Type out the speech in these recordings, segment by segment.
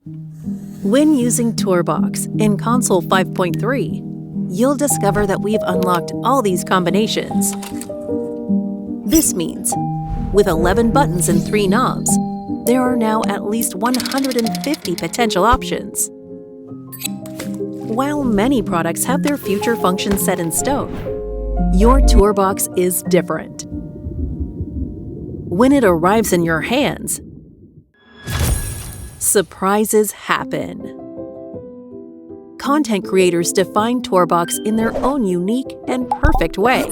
When using TourBox in Console 5.3, you'll discover that we've unlocked all these combinations. This means, with 11 buttons and 3 knobs, there are now at least 150 potential options. While many products have their future functions set in stone, your TourBox is different. When it arrives in your hands, surprises happen. Content creators define TourBox in their own unique and perfect way.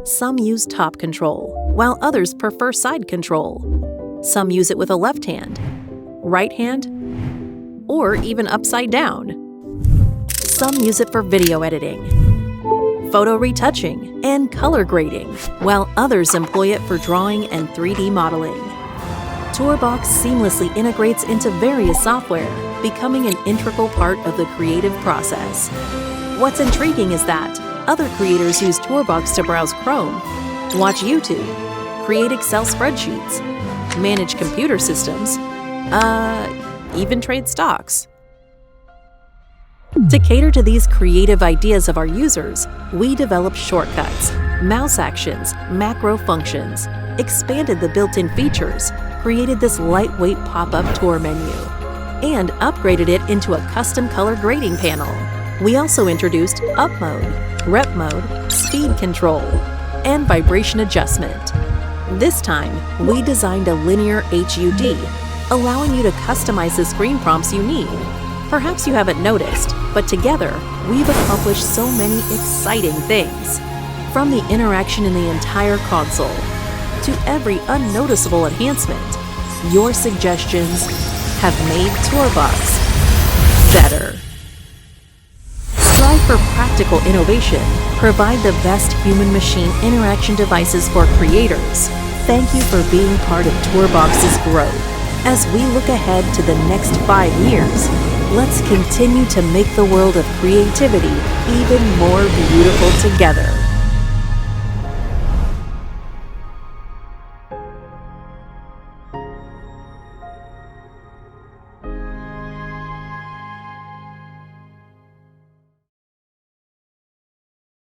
Some use top control, while others prefer side control. Some use it with a left hand, right hand, or even upside down. Some use it for video editing, photo retouching, and color grading, while others employ it for drawing and 3D modeling. TourBox seamlessly integrates into various software, becoming an integral part of the creative process. What's intriguing is that other creators use TourBox to browse Chrome, watch YouTube, create Excel spreadsheets, manage computer systems, even trade stocks. To cater to these creative ideas of our users, we developed shortcuts, mouse actions, macro functions, expanded the built-in features, created this lightweight pop-up tour menu, and upgraded it into a custom color grading panel. We also introduced up mode, rep mode, speed control, and vibration adjustment. This time, we designed a linear HUD, allowing you to customize the screen prompts you need. Perhaps you haven't noticed, but together, we've accomplished so many exciting things. From the interaction in the entire console, to every unnoticeable enhancement, your suggestions have made TourBox better. Strive for practical innovation. Provide the best human-machine interaction devices for creators. Thank you for being part of TourBox's growth. As we look ahead to the next 5 years, let's continue to make the world of creativity even more beautiful together.